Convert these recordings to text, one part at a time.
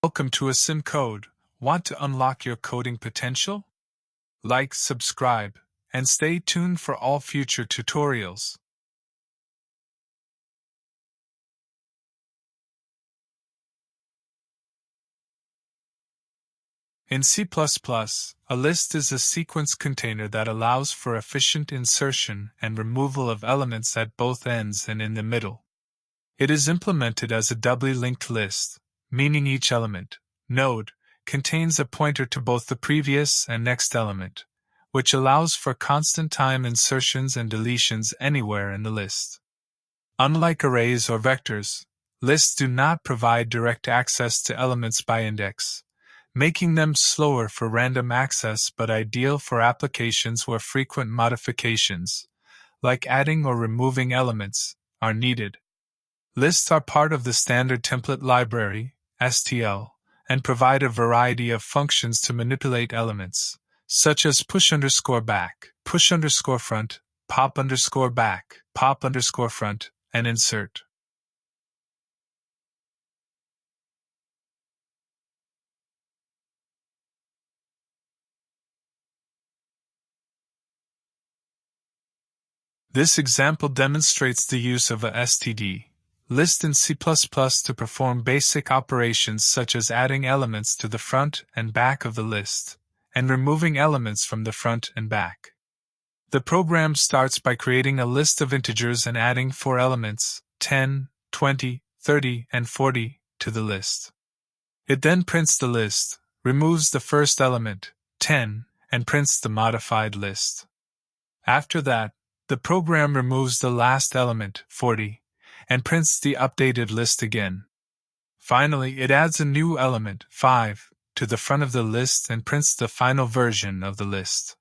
Welcome to Sim Code. Want to unlock your coding potential? Like, subscribe, and stay tuned for all future tutorials. In C++, a list is a sequence container that allows for efficient insertion and removal of elements at both ends and in the middle. It is implemented as a doubly linked list, meaning each element, node, contains a pointer to both the previous and next element, which allows for constant time insertions and deletions anywhere in the list. Unlike arrays or vectors, lists do not provide direct access to elements by index, making them slower for random access but ideal for applications where frequent modifications, like adding or removing elements, are needed. Lists are part of the standard template library, STL, and provide a variety of functions to manipulate elements, such as push_back, push_front, pop_back, pop_front, and insert. This example demonstrates the use of a std list in C++ to perform basic operations such as adding elements to the front and back of the list, and removing elements from the front and back. The program starts by creating a list of integers and adding 4 elements, 10, 20, 30, and 40, to the list. It then prints the list, removes the first element, 10, and prints the modified list. After that, the program removes the last element, 40, and prints the updated list again. Finally, it adds a new element, 5, to the front of the list and prints the final version of the list.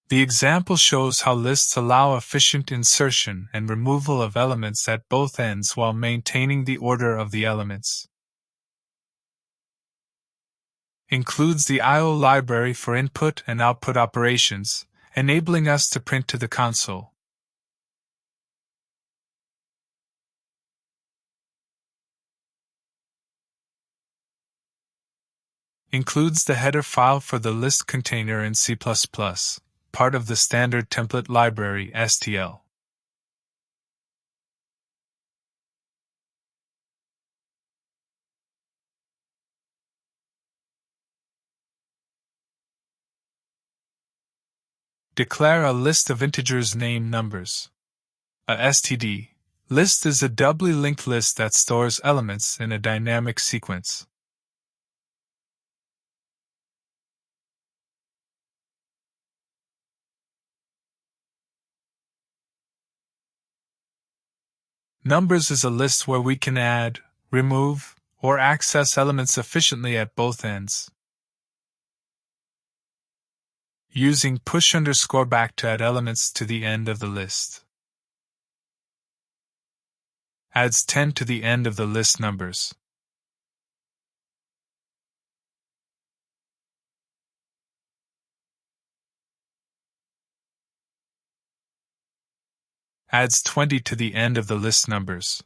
The example shows how lists allow efficient insertion and removal of elements at both ends while maintaining the order of the elements. Includes the I/O library for input and output operations, enabling us to print to the console. Includes the header file for the list container in C++, part of the standard template library STL. Declare a list of integers named numbers. A std list is a doubly linked list that stores elements in a dynamic sequence. Numbers is a list where we can add, remove, or access elements efficiently at both ends. Using push_back to add elements to the end of the list. Adds 10 to the end of the list numbers. Adds 20 to the end of the list numbers.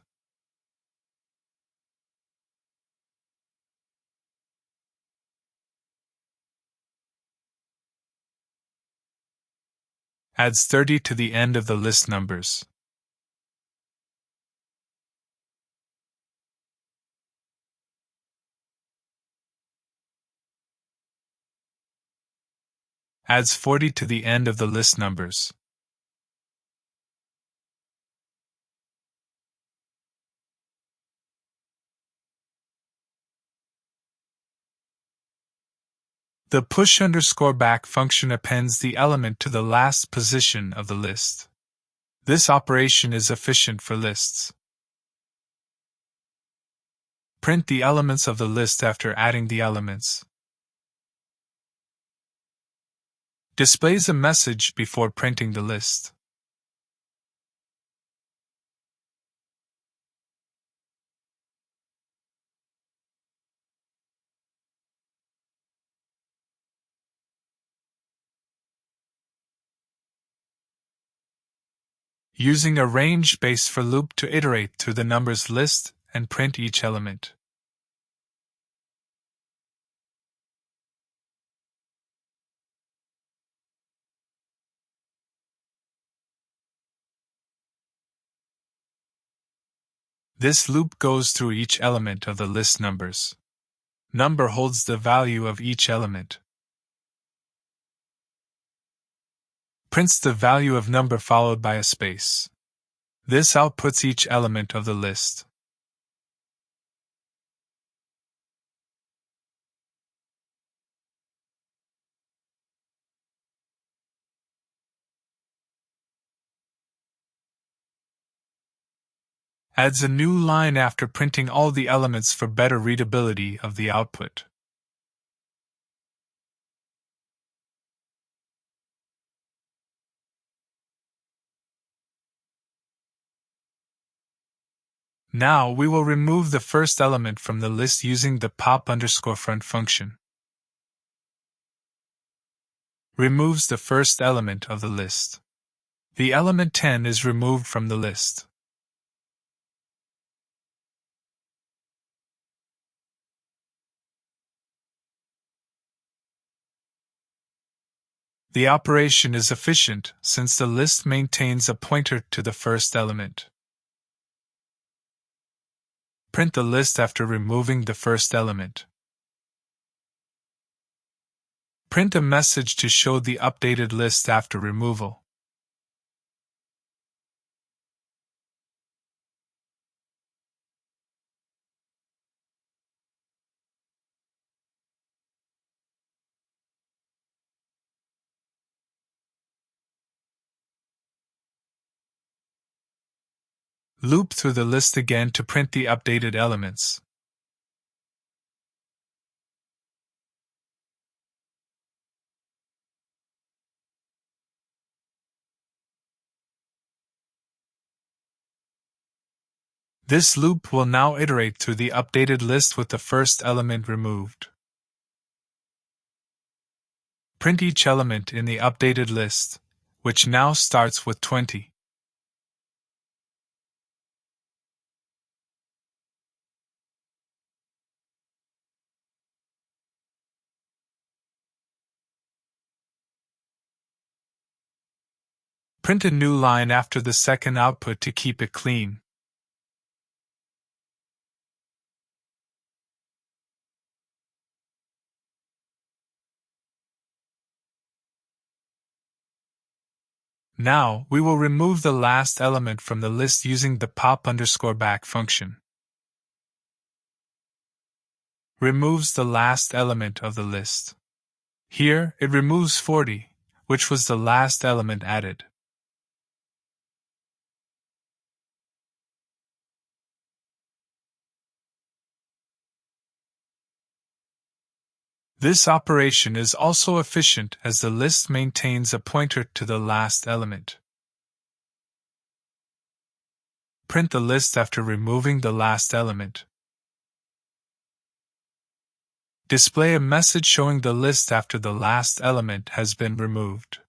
Adds 30 to the end of the list numbers. Adds 40 to the end of the list numbers. The push_back function appends the element to the last position of the list. This operation is efficient for lists. Print the elements of the list after adding the elements. Displays a message before printing the list. Using a range-based for loop to iterate through the numbers list and print each element. This loop goes through each element of the list numbers. Number holds the value of each element. Prints the value of number followed by a space. This outputs each element of the list. Adds a new line after printing all the elements for better readability of the output. Now we will remove the first element from the list using the pop_front function. Removes the first element of the list. The element 10 is removed from the list. The operation is efficient since the list maintains a pointer to the first element. Print the list after removing the first element. Print a message to show the updated list after removal. Loop through the list again to print the updated elements. This loop will now iterate through the updated list with the first element removed. Print each element in the updated list, which now starts with 20. Print a new line after the second output to keep it clean. Now, we will remove the last element from the list using the pop_back function. Removes the last element of the list. Here, it removes 40, which was the last element added. This operation is also efficient as the list maintains a pointer to the last element. Print the list after removing the last element. Display a message showing the list after the last element has been removed.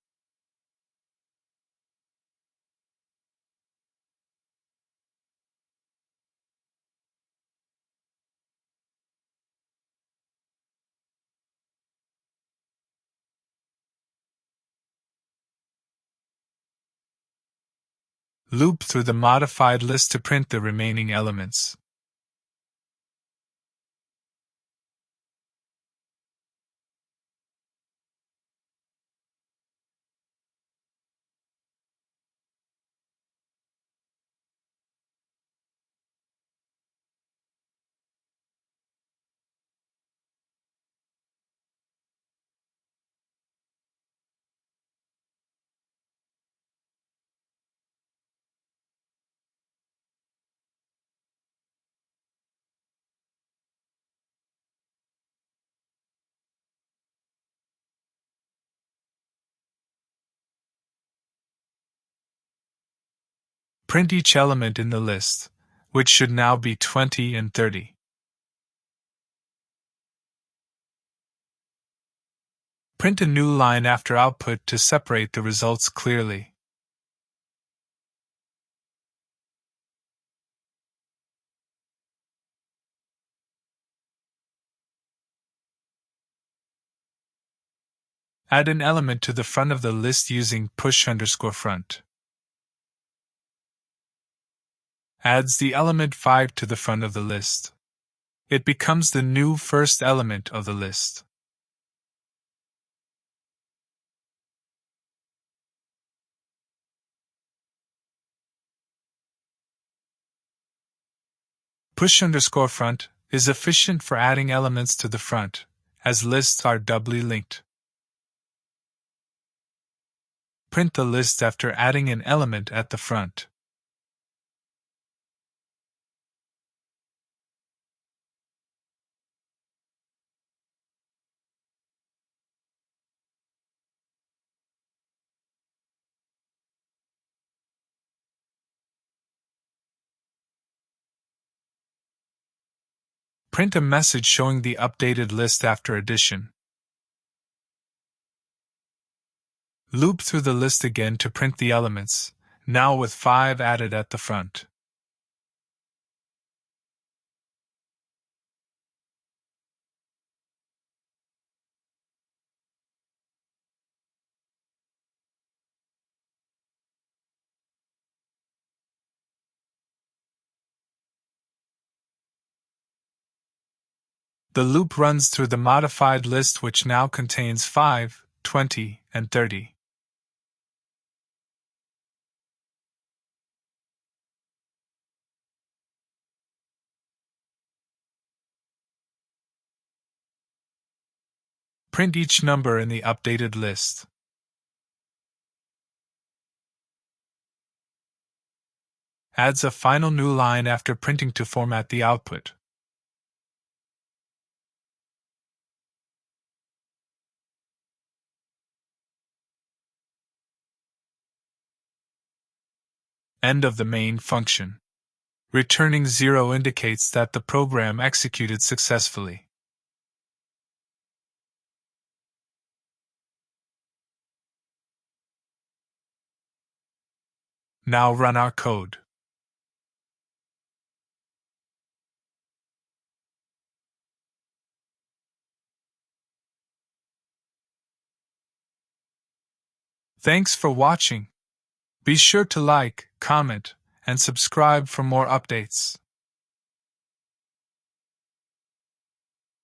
Loop through the modified list to print the remaining elements. Print each element in the list, which should now be 20 and 30. Print a new line after output to separate the results clearly. Add an element to the front of the list using push_front. adds the element 5 to the front of the list. It becomes the new first element of the list. Push_front is efficient for adding elements to the front, as lists are doubly linked. Print the list after adding an element at the front. Print a message showing the updated list after addition. Loop through the list again to print the elements, now with 5 added at the front. The loop runs through the modified list, which now contains 5, 20, and 30. Print each number in the updated list. Adds a final new line after printing to format the output. End of the main function. Returning 0 indicates that the program executed successfully. Now run our code. Thanks for watching. Be sure to like, comment, and subscribe for more updates.